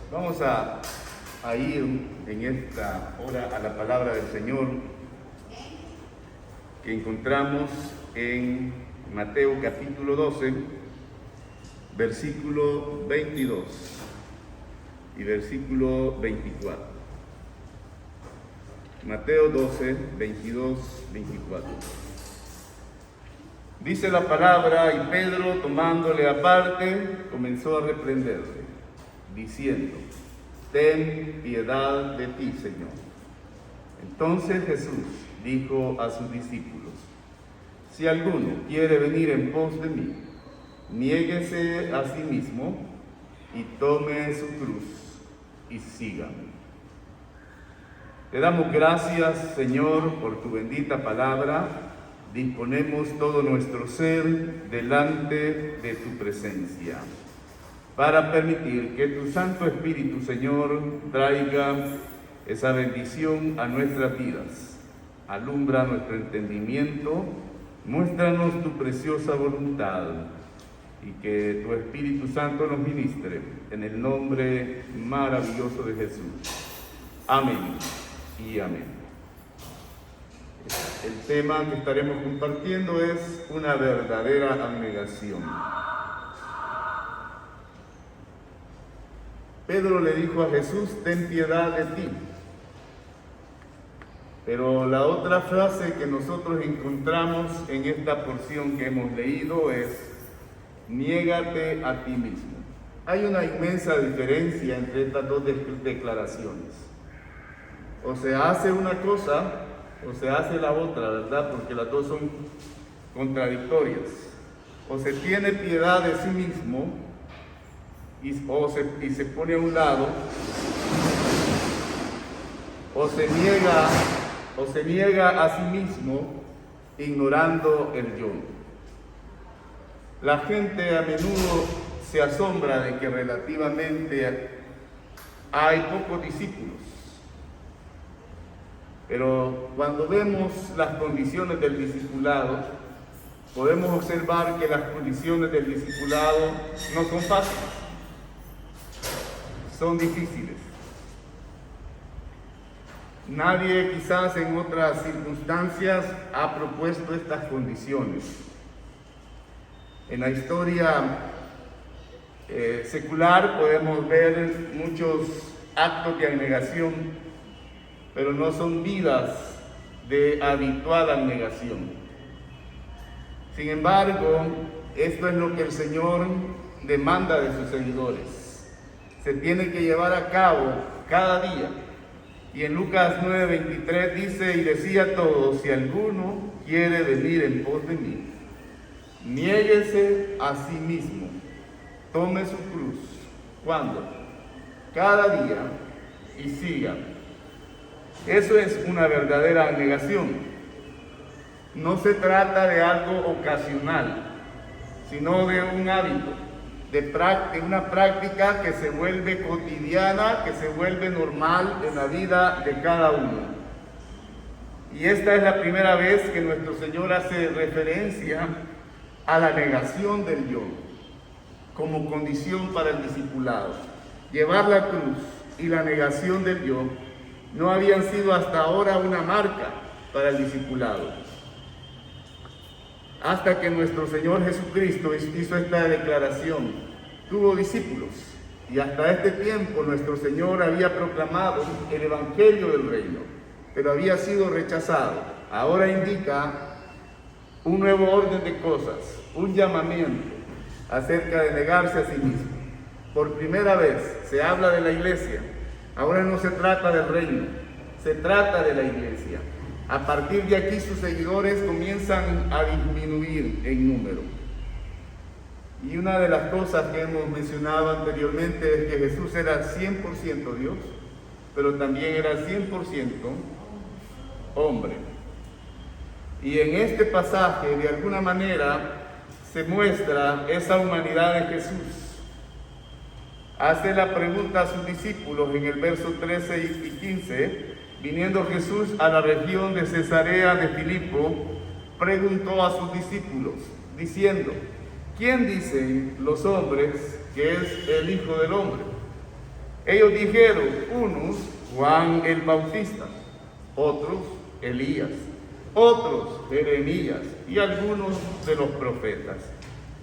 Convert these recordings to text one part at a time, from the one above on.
Vamos a ir en esta hora a la palabra del Señor que encontramos en Mateo capítulo 12, versículo 22 y versículo 24. Mateo 12, 22, 24. Dice la palabra: y Pedro, tomándole aparte, comenzó a reprenderle, diciendo: ten piedad de ti, Señor. Entonces Jesús dijo a sus discípulos: si alguno quiere venir en pos de mí, niéguese a sí mismo y tome su cruz y sígame. Te damos gracias, Señor, por tu bendita palabra. Disponemos todo nuestro ser delante de tu presencia, para permitir que tu Santo Espíritu, Señor, traiga esa bendición a nuestras vidas. Alumbra nuestro entendimiento, muéstranos tu preciosa voluntad, y que tu Espíritu Santo nos ministre, en el nombre maravilloso de Jesús. Amén y amén. El tema que estaremos compartiendo es una verdadera abnegación. Pedro le dijo a Jesús: ten piedad de ti. Pero la otra frase que nosotros encontramos en esta porción que hemos leído es: niégate a ti mismo. Hay una inmensa diferencia entre estas dos declaraciones. O se hace una cosa o se hace la otra, ¿verdad? Porque las dos son contradictorias. O se tiene piedad de sí mismo y se pone a un lado, o se niega a sí mismo ignorando el yo. La gente a menudo se asombra de que relativamente hay pocos discípulos. Pero cuando vemos las condiciones del discipulado, podemos observar que las condiciones del discipulado no son fáciles, son difíciles. Nadie quizás en otras circunstancias ha propuesto estas condiciones. En la historia secular podemos ver muchos actos de abnegación, pero no son vidas de habitual abnegación. Sin embargo, esto es lo que el Señor demanda de sus seguidores. Se tiene que llevar a cabo cada día. Y en Lucas 9:23 dice: y decía a todos: si alguno quiere venir en pos de mí, niéguese a sí mismo, tome su cruz. ¿Cuándo? Cada día, y sígame. Eso es una verdadera abnegación. No se trata de algo ocasional, sino de un hábito, de una práctica que se vuelve cotidiana, que se vuelve normal en la vida de cada uno. Y esta es la primera vez que nuestro Señor hace referencia a la negación del yo como condición para el discipulado. Llevar la cruz y la negación del yo no habían sido hasta ahora una marca para el discipulado. Hasta que nuestro Señor Jesucristo hizo esta declaración, tuvo discípulos, y hasta este tiempo nuestro Señor había proclamado el Evangelio del Reino, pero había sido rechazado. Ahora indica un nuevo orden de cosas, un llamamiento acerca de negarse a sí mismo. Por primera vez se habla de la iglesia. Ahora no se trata del reino, se trata de la iglesia. A partir de aquí sus seguidores comienzan a disminuir en número. Y una de las cosas que hemos mencionado anteriormente es que Jesús era 100% Dios, pero también era 100% hombre. Y en este pasaje, de alguna manera, se muestra esa humanidad de Jesús. Hace la pregunta a sus discípulos en el verso 13 y 15, viniendo Jesús a la región de Cesarea de Filipo, preguntó a sus discípulos, diciendo: ¿quién dicen los hombres que es el Hijo del Hombre? Ellos dijeron, unos, Juan el Bautista, otros, Elías, otros, Jeremías y algunos de los profetas.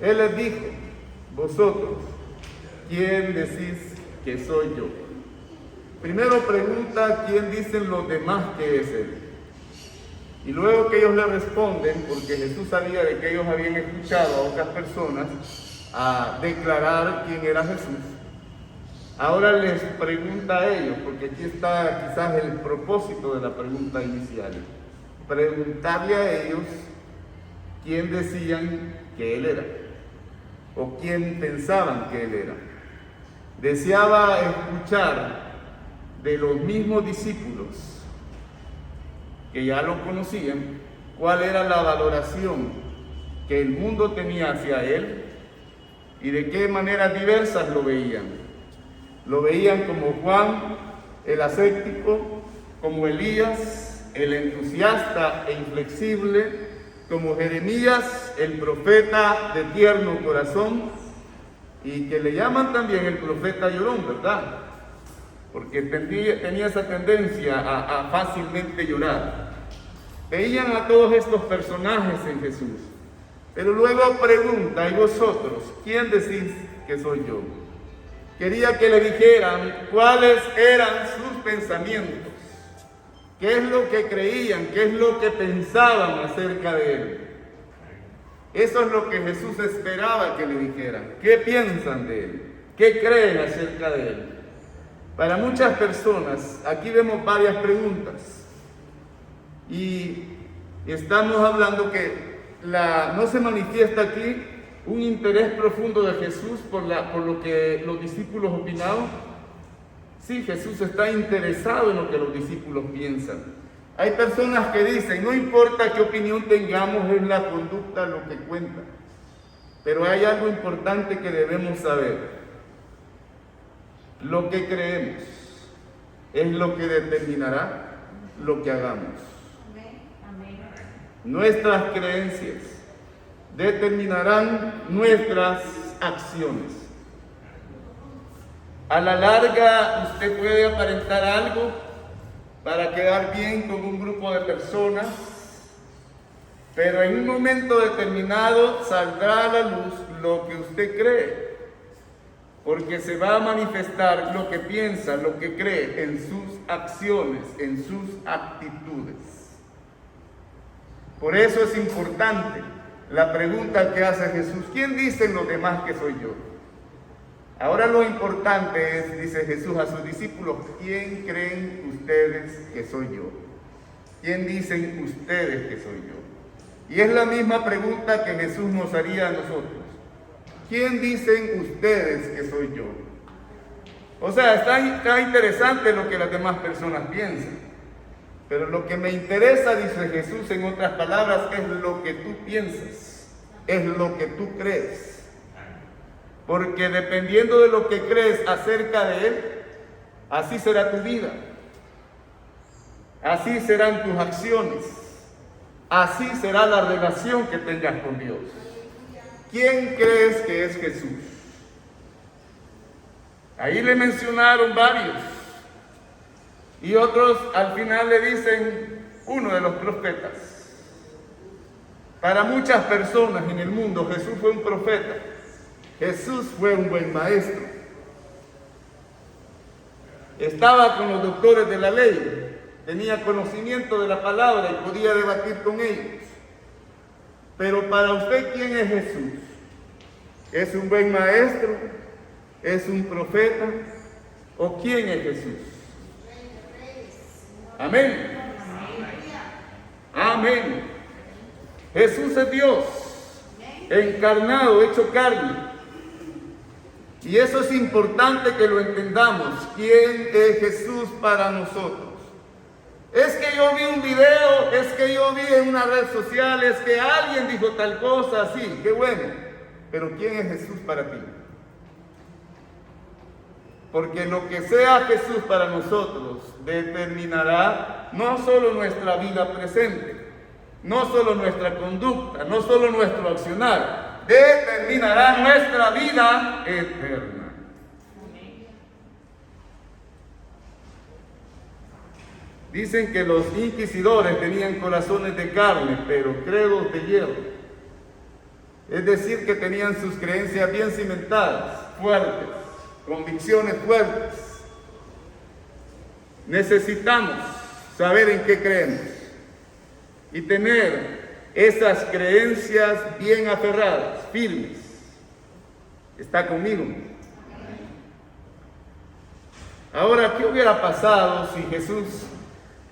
Él les dijo, vosotros, ¿quién decís que soy yo? Primero pregunta, ¿quién dicen los demás que es él? Y luego que ellos le responden, porque Jesús sabía de que ellos habían escuchado a otras personas a declarar quién era Jesús. Ahora les pregunta a ellos, porque aquí está quizás el propósito de la pregunta inicial. Preguntarle a ellos quién decían que él era, o quién pensaban que él era. Deseaba escuchar de los mismos discípulos que ya lo conocían, cuál era la valoración que el mundo tenía hacia él y de qué maneras diversas lo veían. Lo veían como Juan, el ascético, como Elías, el entusiasta e inflexible, como Jeremías, el profeta de tierno corazón, y que le llaman también el profeta llorón, ¿verdad? Porque tenía esa tendencia a fácilmente llorar. Veían a todos estos personajes en Jesús, pero luego pregunta, ¿y vosotros, quién decís que soy yo? Quería que le dijeran cuáles eran sus pensamientos, qué es lo que creían, qué es lo que pensaban acerca de él. Eso es lo que Jesús esperaba que le dijeran. ¿Qué piensan de él? ¿Qué creen acerca de él? Para muchas personas, aquí vemos varias preguntas. Y estamos hablando que no se manifiesta aquí un interés profundo de Jesús por lo que los discípulos opinaban. Sí, Jesús está interesado en lo que los discípulos piensan. Hay personas que dicen, no importa qué opinión tengamos, es la conducta lo que cuenta. Pero hay algo importante que debemos saber. Lo que creemos es lo que determinará lo que hagamos. Nuestras creencias determinarán nuestras acciones. A la larga, usted puede aparentar algo para quedar bien con un grupo de personas, pero en un momento determinado saldrá a la luz lo que usted cree, porque se va a manifestar lo que piensa, lo que cree en sus acciones, en sus actitudes. Por eso es importante la pregunta que hace Jesús, ¿quién dicen los demás que soy yo? Ahora lo importante es, dice Jesús a sus discípulos, ¿quién creen ustedes que soy yo? ¿Quién dicen ustedes que soy yo? Y es la misma pregunta que Jesús nos haría a nosotros. ¿Quién dicen ustedes que soy yo? O sea, está interesante lo que las demás personas piensan. Pero lo que me interesa, dice Jesús en otras palabras, es lo que tú piensas, es lo que tú crees. Porque dependiendo de lo que crees acerca de Él, así será tu vida, así serán tus acciones, así será la relación que tengas con Dios. ¿Quién crees que es Jesús? Ahí le mencionaron varios. Y otros al final le dicen uno de los profetas. Para muchas personas en el mundo Jesús fue un profeta. Jesús fue un buen maestro. Estaba con los doctores de la ley. Tenía conocimiento de la palabra y podía debatir con ellos. Pero para usted, ¿quién es Jesús? ¿Es un buen maestro? ¿Es un profeta? ¿O quién es Jesús? Amén. Amén. Jesús es Dios, encarnado, hecho carne. Y eso es importante que lo entendamos. ¿Quién es Jesús para nosotros? Es que yo vi un video, es que yo vi en una red social, es que alguien dijo tal cosa, sí, qué bueno. Pero ¿quién es Jesús para ti? Porque lo que sea Jesús para nosotros determinará no solo nuestra vida presente, no solo nuestra conducta, no solo nuestro accionar, determinará nuestra vida eterna. Dicen que los inquisidores tenían corazones de carne, pero credos de hierro. Es decir, que tenían sus creencias bien cimentadas, fuertes, convicciones fuertes. Necesitamos saber en qué creemos y tener esas creencias bien aferradas, firmes. ¿Está conmigo? Ahora, ¿qué hubiera pasado si Jesús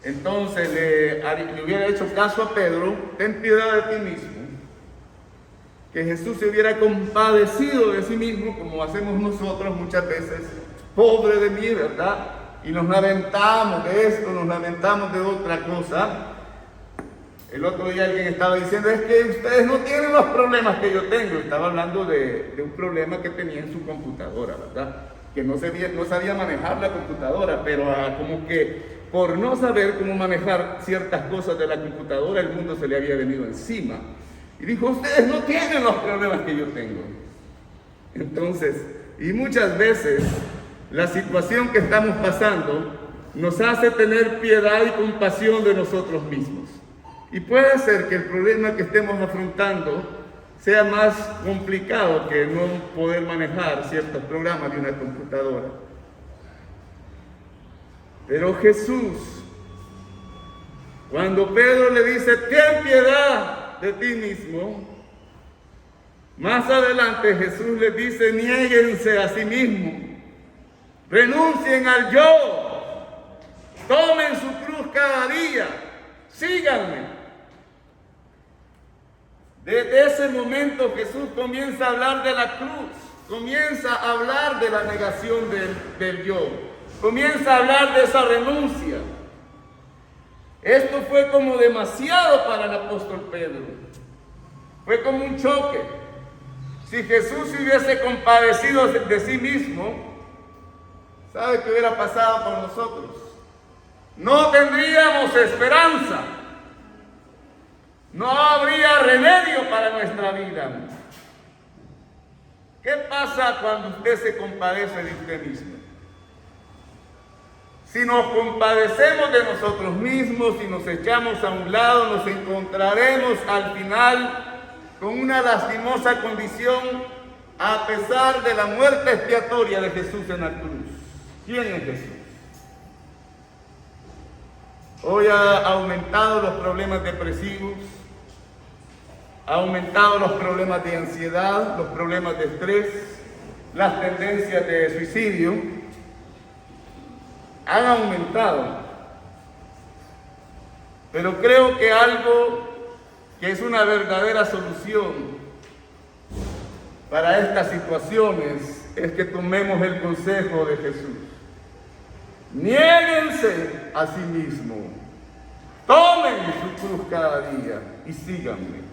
entonces le hubiera hecho caso a Pedro? Ten piedad de ti mismo. Que Jesús se hubiera compadecido de sí mismo, como hacemos nosotros muchas veces. Pobre de mí, ¿verdad? Y nos lamentamos de esto, nos lamentamos de otra cosa. El otro día alguien estaba diciendo, es que ustedes no tienen los problemas que yo tengo. Estaba hablando de un problema que tenía en su computadora, ¿verdad? Que no sabía manejar la computadora, pero como que por no saber cómo manejar ciertas cosas de la computadora, el mundo se le había venido encima. Y dijo, ustedes no tienen los problemas que yo tengo. Entonces, y muchas veces la situación que estamos pasando nos hace tener piedad y compasión de nosotros mismos. Y puede ser que el problema que estemos afrontando sea más complicado que no poder manejar ciertos programas de una computadora. Pero Jesús, cuando Pedro le dice, ten piedad de ti mismo, más adelante Jesús les dice, niéguense a sí mismos, renuncien al yo, tomen su cruz cada día, síganme. Desde ese momento Jesús comienza a hablar de la cruz, comienza a hablar de la negación del yo, comienza a hablar de esa renuncia. Esto fue como demasiado para el apóstol Pedro, fue como un choque. Si Jesús se hubiese compadecido de sí mismo, ¿sabe qué hubiera pasado con nosotros? No tendríamos esperanza. No habría remedio para nuestra vida. ¿Qué pasa cuando usted se compadece de usted mismo? Si nos compadecemos de nosotros mismos y nos echamos a un lado, nos encontraremos al final con una lastimosa condición a pesar de la muerte expiatoria de Jesús en la cruz. ¿Quién es Jesús? Hoy ha aumentado los problemas depresivos, ha aumentado los problemas de ansiedad, los problemas de estrés, las tendencias de suicidio, han aumentado. Pero creo que algo que es una verdadera solución para estas situaciones es que tomemos el consejo de Jesús. Niéguense a sí mismos, tomen su cruz cada día y síganme.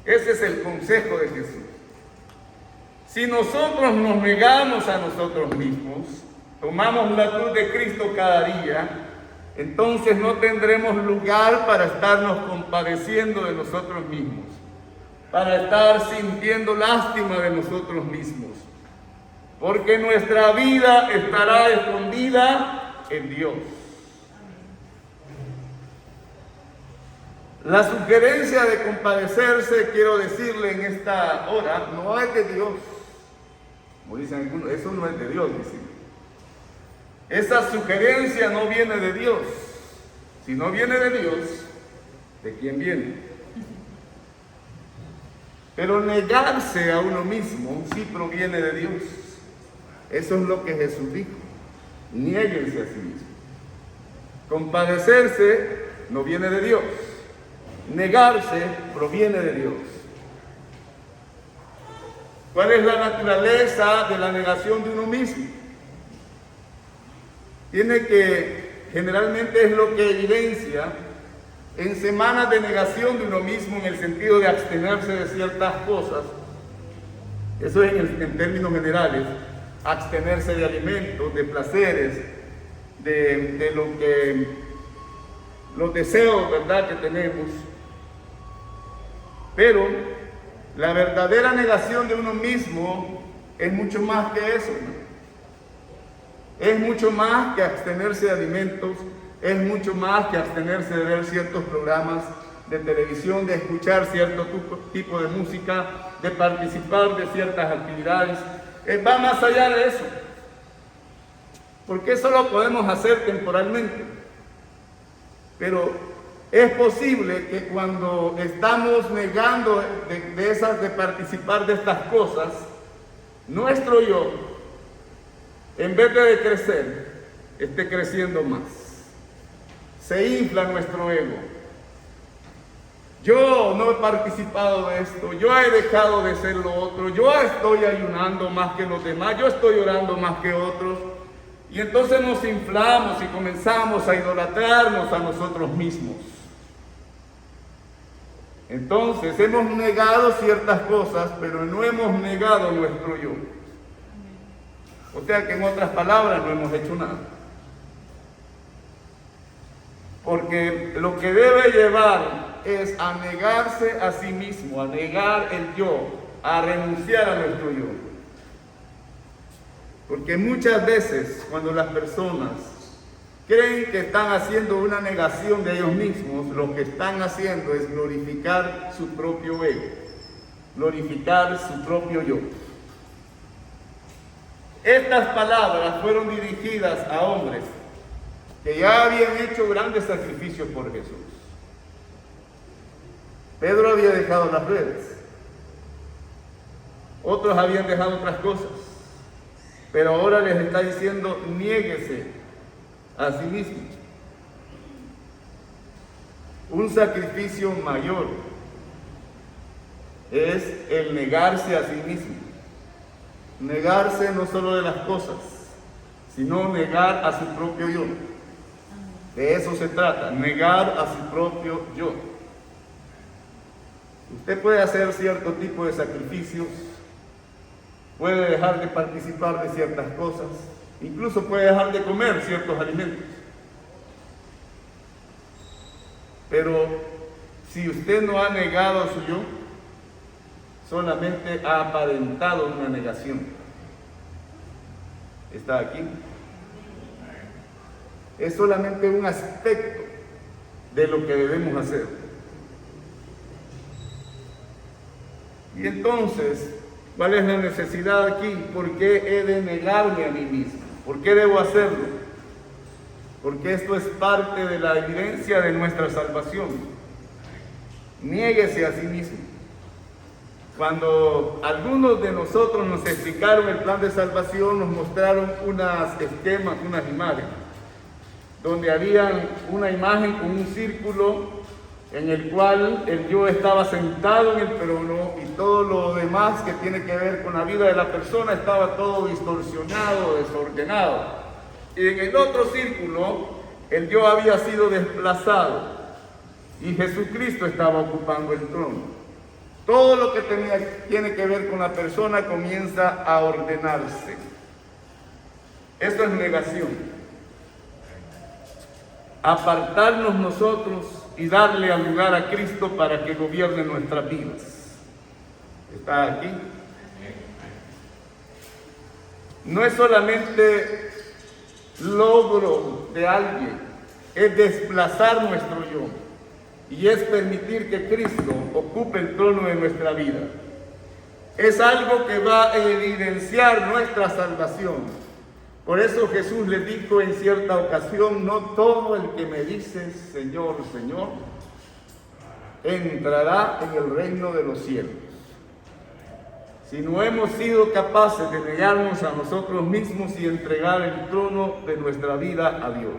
Ese es el consejo de Jesús. Si nosotros nos negamos a nosotros mismos, tomamos la cruz de Cristo cada día, entonces no tendremos lugar para estarnos compadeciendo de nosotros mismos, para estar sintiendo lástima de nosotros mismos, porque nuestra vida estará escondida en Dios. La sugerencia de compadecerse, quiero decirle en esta hora, no es de Dios. Como dicen algunos, eso no es de Dios, dicen. Esa sugerencia no viene de Dios. Si no viene de Dios, ¿de quién viene? Pero negarse a uno mismo sí proviene de Dios. Eso es lo que Jesús dijo. Niéguense a sí mismos. Compadecerse no viene de Dios. Negarse proviene de Dios. ¿Cuál es la naturaleza de la negación de uno mismo? Generalmente es lo que evidencia en semanas de negación de uno mismo, en el sentido de abstenerse de ciertas cosas. Eso es en términos generales, abstenerse de alimentos, de placeres, de los deseos, ¿verdad?, que tenemos. Pero la verdadera negación de uno mismo es mucho más que eso, ¿no? Es mucho más que abstenerse de alimentos, es mucho más que abstenerse de ver ciertos programas de televisión, de escuchar cierto tipo de música, de participar de ciertas actividades. Va más allá de eso, porque eso lo podemos hacer temporalmente, pero es posible que cuando estamos negando de participar de estas cosas, nuestro yo, en vez de crecer, esté creciendo más. Se infla nuestro ego. Yo no he participado de esto, yo he dejado de ser lo otro, yo estoy ayunando más que los demás, yo estoy orando más que otros. Y entonces nos inflamos y comenzamos a idolatrarnos a nosotros mismos. Entonces hemos negado ciertas cosas, pero no hemos negado nuestro yo. O sea que en otras palabras no hemos hecho nada. Porque lo que debe llevar es a negarse a sí mismo, a negar el yo, a renunciar a nuestro yo. Porque muchas veces cuando las personas creen que están haciendo una negación de ellos mismos, lo que están haciendo es glorificar su propio ego, glorificar su propio yo. Estas palabras fueron dirigidas a hombres que ya habían hecho grandes sacrificios por Jesús. Pedro había dejado las redes, otros habían dejado otras cosas, pero ahora les está diciendo: niéguese a sí mismo. Un sacrificio mayor es el negarse a sí mismo. Negarse no solo de las cosas, sino negar a su propio yo. De eso se trata, negar a su propio yo. Usted puede hacer cierto tipo de sacrificios, puede dejar de participar de ciertas cosas, incluso puede dejar de comer ciertos alimentos. Pero si usted no ha negado a su yo, solamente ha aparentado una negación. ¿Está aquí? Es solamente un aspecto de lo que debemos hacer. Y entonces, ¿cuál es la necesidad aquí? ¿Por qué he de negarme a mí mismo? ¿Por qué debo hacerlo? Porque esto es parte de la evidencia de nuestra salvación. Niéguese a sí mismo. Cuando algunos de nosotros nos explicaron el plan de salvación, nos mostraron unas esquemas, unas imágenes, donde había una imagen con un círculo en el cual el yo estaba sentado en el trono y todo lo demás que tiene que ver con la vida de la persona estaba todo distorsionado, desordenado. Y en el otro círculo el yo había sido desplazado y Jesucristo estaba ocupando el trono. Todo lo que tiene que ver con la persona comienza a ordenarse. Eso es negación. Apartarnos nosotros y darle al lugar a Cristo para que gobierne nuestras vidas. ¿Está aquí? No es solamente logro de alguien, es desplazar nuestro yo y es permitir que Cristo ocupe el trono de nuestra vida. Es algo que va a evidenciar nuestra salvación. Por eso Jesús le dijo en cierta ocasión: no todo el que me dice Señor, Señor, entrará en el reino de los cielos. Si no hemos sido capaces de negarnos a nosotros mismos y entregar el trono de nuestra vida a Dios.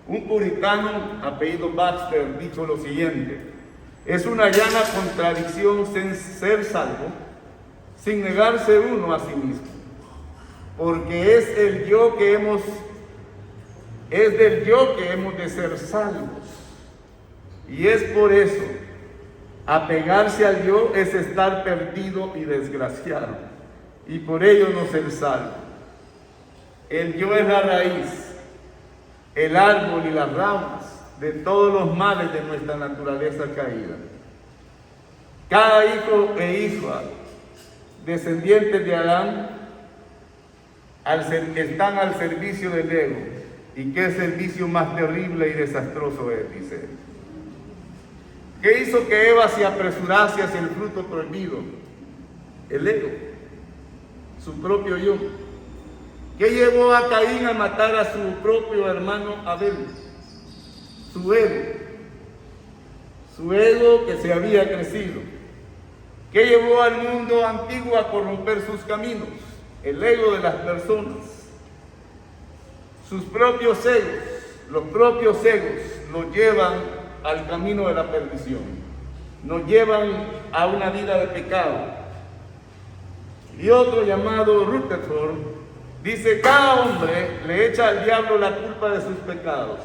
Un puritano, apellido Baxter, dijo lo siguiente: es una llana contradicción ser salvo sin negarse uno a sí mismo. Porque es del yo que hemos de ser salvos. Y es por eso, apegarse al yo es estar perdido y desgraciado. Y por ello no ser salvo. El yo es la raíz, el árbol y las ramas de todos los males de nuestra naturaleza caída. Cada hijo e hija, descendientes de Adán, están al servicio del ego ¿Y qué servicio más terrible y desastroso es? Dice él. ¿Qué hizo que Eva se apresurase hacia el fruto prohibido? El ego, su propio yo. ¿Qué llevó a Caín a matar a su propio hermano Abel? Su ego que se había crecido. ¿Qué llevó al mundo antiguo a corromper sus caminos? El ego de las personas. Sus propios egos, los propios egos los llevan al camino de la perdición, nos llevan a una vida de pecado. Y otro llamado Rutherford dice: cada hombre le echa al diablo la culpa de sus pecados.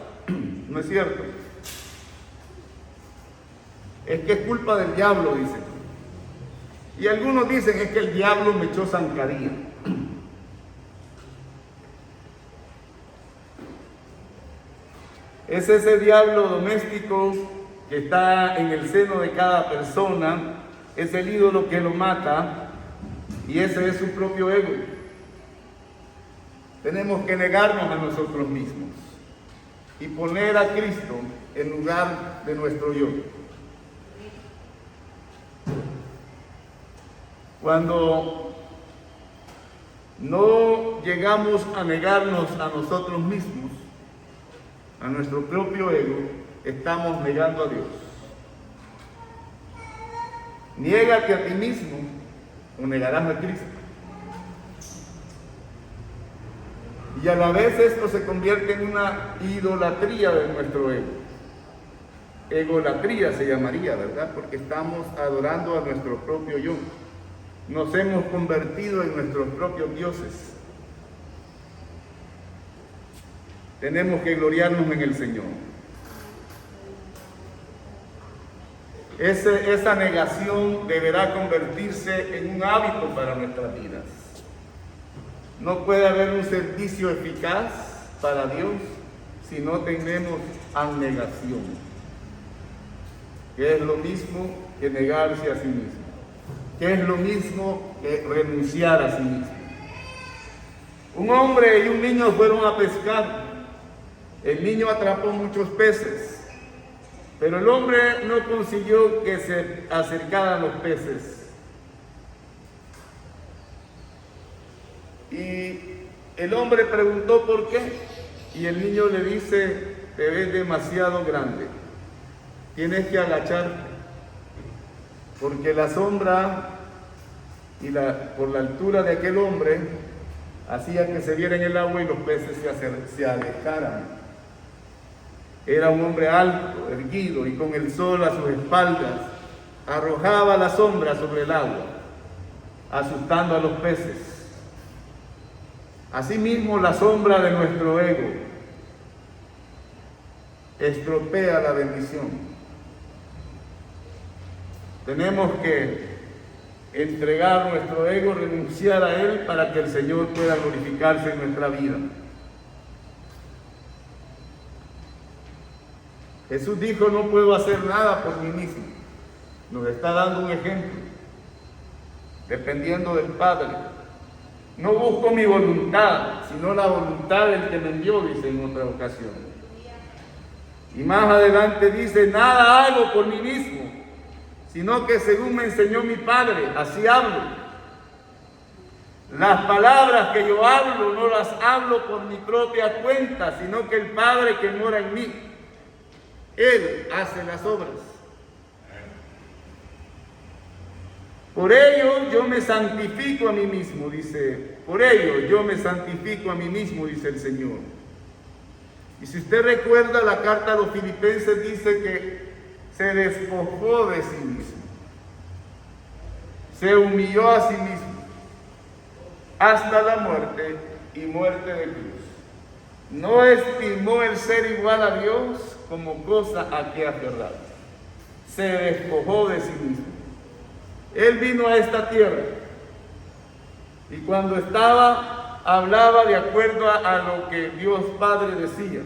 ¿No es cierto? Es que es culpa del diablo, dicen. Y algunos dicen: es que el diablo me echó zancadilla. Es ese diablo doméstico que está en el seno de cada persona, es el ídolo que lo mata, y ese es su propio ego. Tenemos que negarnos a nosotros mismos y poner a Cristo en lugar de nuestro yo. Cuando no llegamos a negarnos a nosotros mismos, a nuestro propio ego, estamos negando a Dios. Niégate a ti mismo o negarás a Cristo. Y a la vez esto se convierte en una idolatría de nuestro ego. Egolatría se llamaría, ¿verdad? Porque estamos adorando a nuestro propio yo. Nos hemos convertido en nuestros propios dioses. Tenemos que gloriarnos en el Señor. Esa negación deberá convertirse en un hábito para nuestras vidas. No puede haber un servicio eficaz para Dios si no tenemos abnegación, que es lo mismo que negarse a sí mismo, que es lo mismo que renunciar a sí mismo. Un hombre y un niño fueron a pescar. El niño atrapó muchos peces, pero el hombre no consiguió que se acercaran los peces. Y el hombre preguntó por qué, y el niño le dice: te ves demasiado grande, tienes que agacharte, porque la sombra y por la altura de aquel hombre hacía que se viera en el agua y los peces se alejaran. Era un hombre alto, erguido, y con el sol a sus espaldas arrojaba la sombra sobre el agua, asustando a los peces. Asimismo, la sombra de nuestro ego estropea la bendición. Tenemos que entregar nuestro ego, renunciar a él para que el Señor pueda glorificarse en nuestra vida. Jesús dijo: no puedo hacer nada por mí mismo. Nos está dando un ejemplo, dependiendo del Padre. No busco mi voluntad, sino la voluntad del que me envió, dice en otra ocasión. Y más adelante dice: nada hago por mí mismo, sino que según me enseñó mi Padre, así hablo. Las palabras que yo hablo no las hablo por mi propia cuenta, sino que el Padre que mora en mí, Él hace las obras. Por ello yo me santifico a mí mismo, dice. Por ello yo me santifico a mí mismo, dice el Señor. Y si usted recuerda, la carta a los Filipenses dice que se despojó de sí mismo, se humilló a sí mismo hasta la muerte y muerte de cruz. No estimó el ser igual a Dios como cosa a que aferrar. Se despojó de sí mismo. Él vino a esta tierra y cuando estaba, hablaba de acuerdo a lo que Dios Padre decía.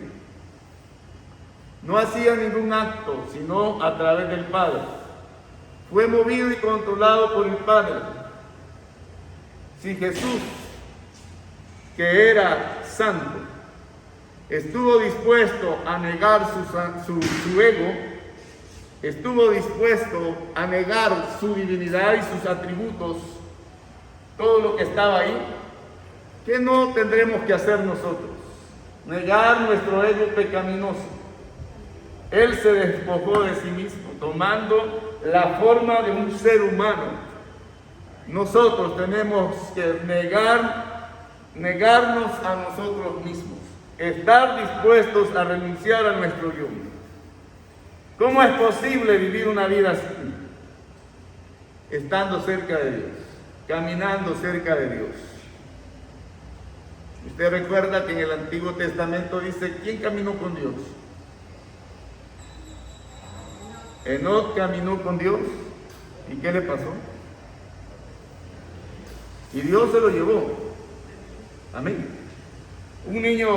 No hacía ningún acto sino a través del Padre. Fue movido y controlado por el Padre. Si Jesús, que era santo, estuvo dispuesto a negar su ego, estuvo dispuesto a negar su divinidad y sus atributos, todo lo que estaba ahí. ¿Qué no tendremos que hacer nosotros? Negar nuestro ego pecaminoso. Él se despojó de sí mismo, tomando la forma de un ser humano. Nosotros tenemos que negarnos a nosotros mismos, estar dispuestos a renunciar a nuestro yo. ¿Cómo es posible vivir una vida así? Estando cerca de Dios, caminando cerca de Dios. Usted recuerda que en el Antiguo Testamento dice, ¿quién caminó con Dios? Enoc caminó con Dios. ¿Y qué le pasó? Y Dios se lo llevó. Amén. Un niño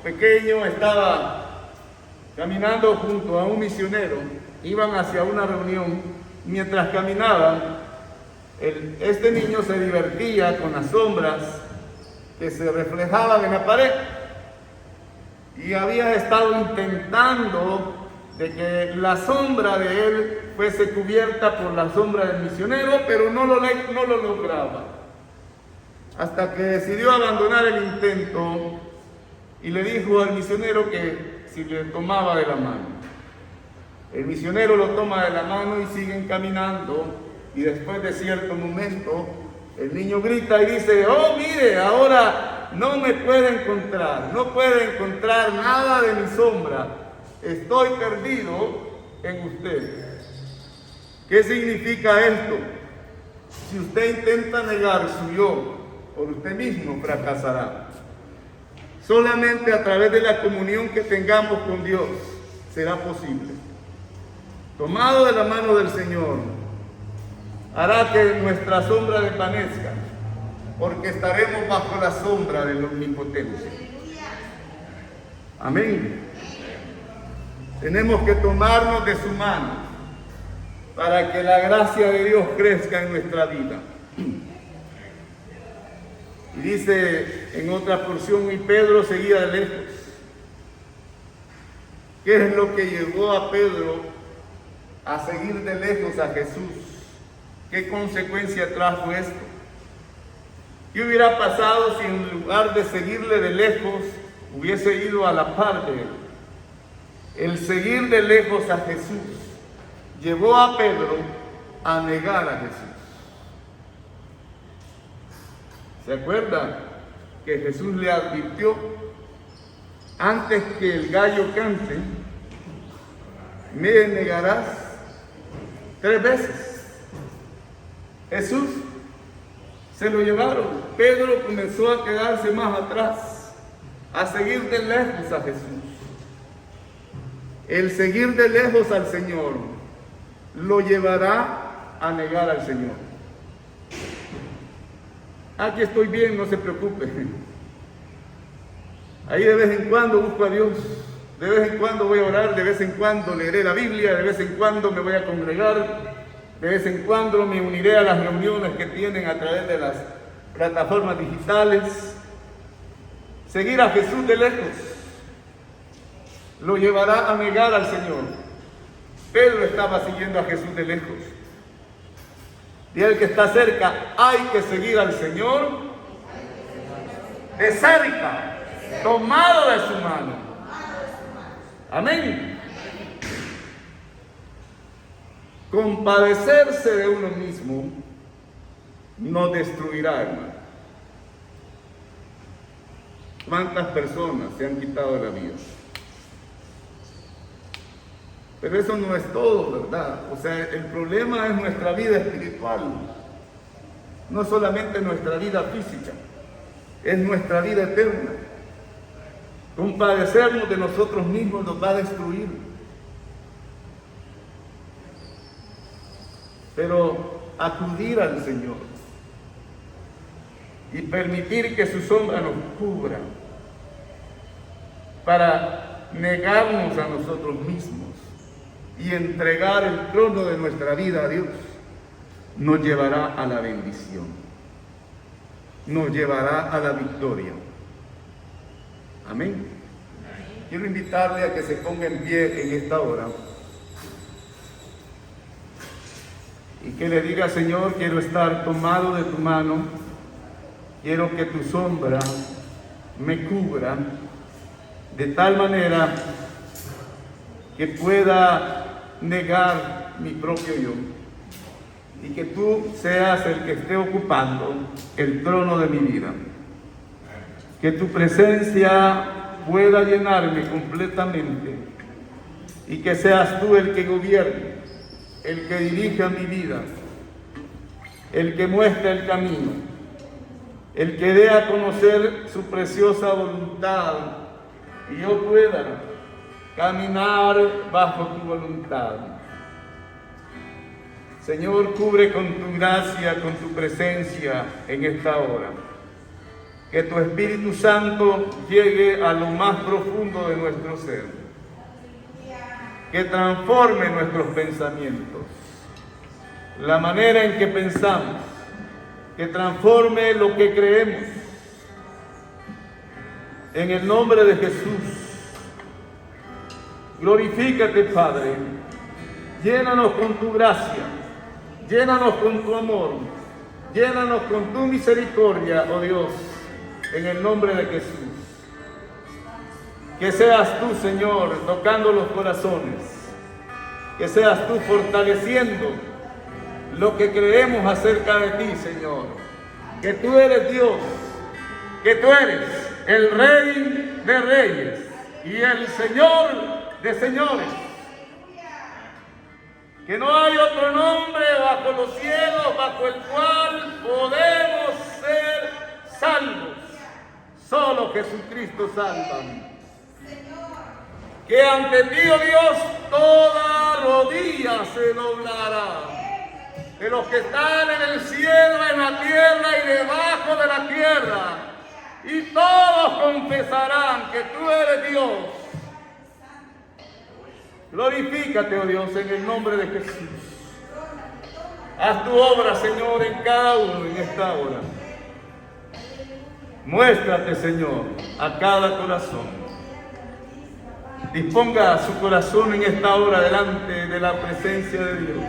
pequeño estaba caminando junto a un misionero. Iban hacia una reunión. Mientras caminaban, este niño se divertía con las sombras que se reflejaban en la pared. Y había estado intentando de que la sombra de él fuese cubierta por la sombra del misionero, pero no lo lograba. Hasta que decidió abandonar el intento y le dijo al misionero que si le tomaba de la mano. El misionero lo toma de la mano y siguen caminando, y después de cierto momento el niño grita y dice, oh mire, ahora no me puede encontrar, no puede encontrar nada de mi sombra, estoy perdido en usted. ¿Qué significa esto? Si usted intenta negar su yo por usted mismo, fracasará. Solamente a través de la comunión que tengamos con Dios será posible. Tomado de la mano del Señor, hará que nuestra sombra desvanezca, porque estaremos bajo la sombra del Omnipotente. Amén. Tenemos que tomarnos de su mano para que la gracia de Dios crezca en nuestra vida. Y dice en otra porción, y Pedro seguía de lejos. ¿Qué es lo que llevó a Pedro a seguir de lejos a Jesús? ¿Qué consecuencia trajo esto? ¿Qué hubiera pasado si en lugar de seguirle de lejos hubiese ido a la par de él? El seguir de lejos a Jesús llevó a Pedro a negar a Jesús. ¿Se acuerda que Jesús le advirtió? Antes que el gallo cante, me negarás 3 veces. Jesús se lo llevaron. Pedro comenzó a quedarse más atrás, a seguir de lejos a Jesús. El seguir de lejos al Señor lo llevará a negar al Señor. Aquí estoy bien, no se preocupe. Ahí de vez en cuando busco a Dios, de vez en cuando voy a orar, de vez en cuando leeré la Biblia, de vez en cuando me voy a congregar, de vez en cuando me uniré a las reuniones que tienen a través de las plataformas digitales. Seguir a Jesús de lejos lo llevará a negar al Señor. Pedro estaba siguiendo a Jesús de lejos. Y el que está cerca, hay que seguir al Señor de cerca, tomado de su mano. Amén. Compadecerse de uno mismo no destruirá, hermano. ¿Cuántas personas se han quitado la vida? Pero eso no es todo, ¿verdad? O sea, el problema es nuestra vida espiritual. No solamente nuestra vida física, es nuestra vida eterna. Compadecernos de nosotros mismos nos va a destruir. Pero acudir al Señor y permitir que su sombra nos cubra para negarnos a nosotros mismos y entregar el trono de nuestra vida a Dios, nos llevará a la bendición, nos llevará a la victoria. Amén. quiero invitarle a que se ponga en pie en esta hora y que le diga: Señor, quiero estar tomado de tu mano, quiero que tu sombra me cubra de tal manera que pueda negar mi propio yo y que tú seas el que esté ocupando el trono de mi vida. Que tu presencia pueda llenarme completamente y que seas tú el que gobierne, el que dirija mi vida, el que muestre el camino, el que dé a conocer su preciosa voluntad y yo pueda caminar bajo tu voluntad. Señor, cubre con tu gracia, con tu presencia en esta hora. Que tu Espíritu Santo llegue a lo más profundo de nuestro ser. Que transforme nuestros pensamientos, la manera en que pensamos, que transforme lo que creemos. En el nombre de Jesús, glorifícate, Padre. Llénanos con tu gracia, llénanos con tu amor, llénanos con tu misericordia, oh Dios, en el nombre de Jesús. Que seas tú, Señor, tocando los corazones, que seas tú fortaleciendo lo que creemos acerca de ti, Señor, que tú eres Dios, que tú eres el Rey de Reyes y el Señor de Señores, que no hay otro nombre bajo los cielos bajo el cual podemos ser salvos, solo Jesucristo salva. Que ante ti, oh Dios, toda rodilla se doblará, de los que están en el cielo, en la tierra y debajo de la tierra, y todos confesarán que tú eres Dios. Glorifícate, oh Dios, en el nombre de Jesús. Haz tu obra, Señor, en cada uno en esta hora. Muéstrate, Señor, a cada corazón. Disponga su corazón en esta hora delante de la presencia de Dios.